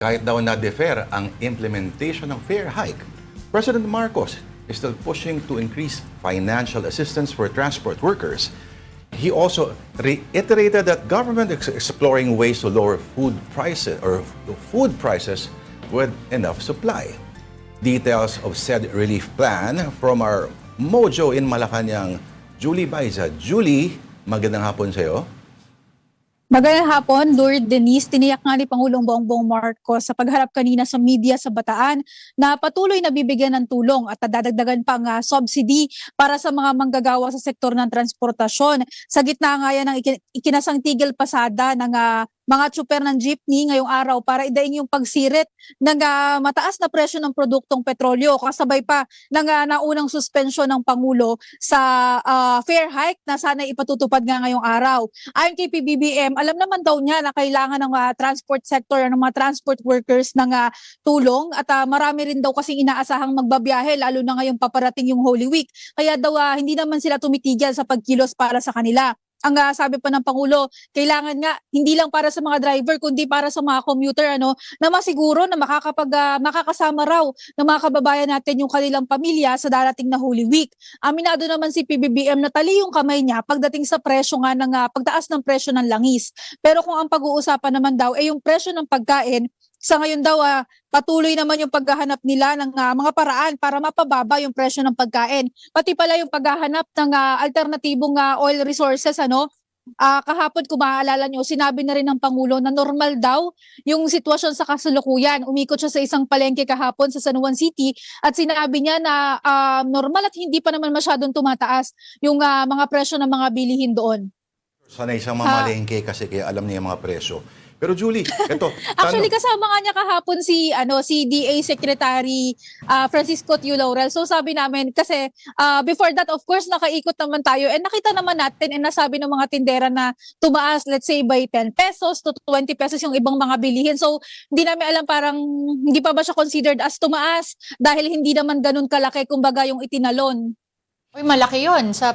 Kahit daw na-defer ang implementation ng fare hike, President Marcos is still pushing to increase financial assistance for transport workers. He also reiterated that government is exploring ways to lower food prices with enough supply. Details of said relief plan from our Mojo in Malacanang, Julie Baiza. Julie, magandang hapon sa iyo. Magandang hapon, Lord Denise. Tiniyak nga ni Pangulong Bongbong Marcos sa pagharap kanina sa media sa Bataan na patuloy na bibigyan ng tulong at dadagdagan pang subsidy para sa mga manggagawa sa sektor ng transportasyon. Sa gitna nga yan ng ikinasang tigil pasada ng mga tsuper ng jeepney ngayong araw para idaing yung pagsirit ng mataas na presyo ng produktong petrolyo. Kasabay pa ng naunang suspensyon ng Pangulo sa fare hike na sana ipatutupad nga ngayong araw. Ayon kay PBBM, alam naman daw niya na kailangan ng transport sector, ng mga transport workers ng tulong at marami rin daw kasing inaasahang magbabiyahe lalo na ngayong paparating yung Holy Week. Kaya daw hindi naman sila tumitigil sa pagkilos para sa kanila. Ang sabi pa ng Pangulo, kailangan nga hindi lang para sa mga driver kundi para sa mga commuter na masiguro na makakasama raw ng mga kababayan natin yung kanilang pamilya sa darating na Holy Week. Aminado naman si PBBM na tali yung kamay niya pagdating sa presyo nga ng pagtaas ng presyo ng langis. Pero kung ang pag-uusapan naman daw ay yung presyo ng pagkain, sa ngayon daw patuloy naman yung paghahanap nila ng mga paraan para mapababa yung presyo ng pagkain. Pati pala yung paghahanap ng alternatibong oil resources kahapon kung maaalala nyo, sinabi na rin ng Pangulo na normal daw yung sitwasyon sa kasalukuyan. Umikot siya sa isang palengke kahapon sa San Juan City at sinabi niya na normal at hindi pa naman masyadong tumataas yung mga presyo ng mga bilihin doon. Sanay siyang mamalengke kasi kaya alam niya yung mga presyo. Pero Julie, ito. Actually, kasama nga niya kahapon si DA Secretary Francisco Tiu Laurel. So sabi namin, kasi before that, of course, nakaikot naman tayo. And nakita naman natin, and nasabi ng mga tindera na tumaas, let's say, by 10 pesos to 20 pesos yung ibang mga bilihin. So hindi namin alam, parang hindi pa ba siya considered as tumaas dahil hindi naman ganun kalaki, kumbaga, yung itinalon. Uy, malaki yun sa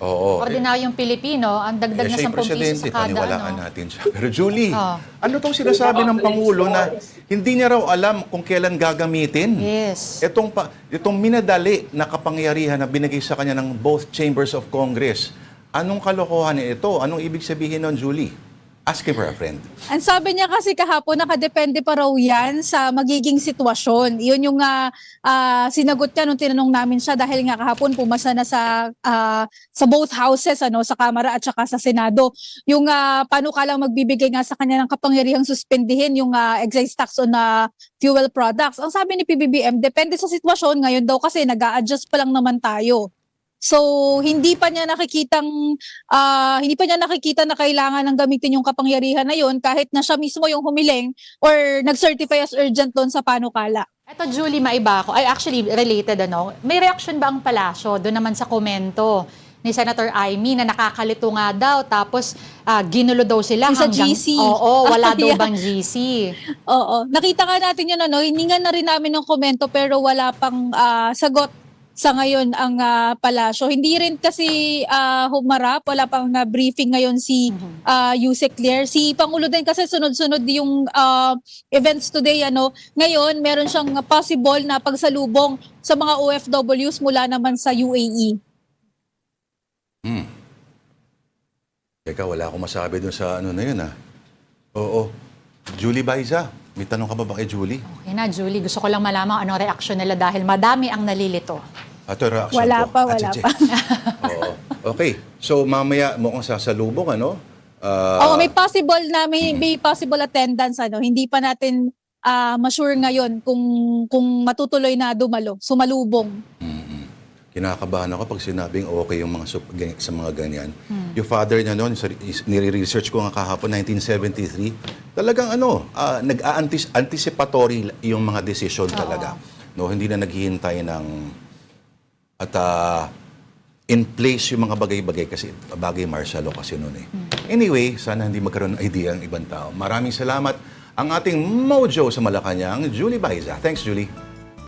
Oo, ordinaryong Pilipino, ang dagdag na 10 piso sa kada paniwalaan natin siya. Pero Julie, ano tong sinasabi ng Pangulo na hindi niya raw alam kung kailan gagamitin? Yes. Itong minadali na kapangyarihan na binigay sa kanya ng both chambers of Congress. Anong kalokohan ito? Anong ibig sabihin nun, Julie? Asking for a friend. Ang sabi niya kasi kahapon, nakadepende pa raw yan sa magiging sitwasyon. Yun yung sinagot niya nung tinanong namin siya dahil nga kahapon pumasa na sa both houses, sa Kamara at saka sa Senado. Yung panukalang magbibigay nga sa kanya ng kapangyarihang suspendihin yung excise tax on fuel products. Ang sabi ni PBBM, depende sa sitwasyon. Ngayon daw kasi nag-a-adjust pa lang naman tayo. So hindi pa niya nakikita na kailangan ng gamitin yung kapangyarihan na yun kahit na siya mismo yung humiling or nag-certify as urgent doon sa panukala. Eto, Julie, maiba ako. Ay, actually, related, May reaction ba ang palasyo doon naman sa komento ni Senator Amy na nakakalito nga daw tapos ginulo daw sila sa hanggang... GC. Oo, wala daw bang GC? Oo. Nakita nga natin yun, hiningan na rin namin ng komento pero wala pang sagot sa ngayon ang palasyo. Hindi rin kasi humarap, wala pang briefing ngayon si Yusek Claire. Si Pangulo din kasi sunod-sunod yung events today. Ngayon, meron siyang possible na pagsalubong sa mga OFWs mula naman sa UAE. Teka, wala akong masabi dun sa na yun Oo. Julie Baiza, may tanong ka ba kay Julie? Okay na, Julie. Gusto ko lang malaman anong reaksyon nila dahil madami ang nalilito. Ito reaction Wala ko. pa. Oo. Okay. So mamaya mukhang sasalubong, May possible attendance, Hindi pa natin ma-sure ngayon kung matutuloy na sumalubong. Kinakabahan ako pag sinabing okay yung mga sa mga ganyan. Yung father niya noon, nire-research ko nga kahapon, 1973, talagang nag-anticipatory yung mga desisyon talaga. Hindi na naghihintay ng in place yung mga bagay-bagay kasi bagay martial law kasi noon Anyway, sana hindi magkaroon ng idea ang ibang tao. Maraming salamat ang ating Mojo sa Malacanang, Julie Baiza. Thanks, Julie.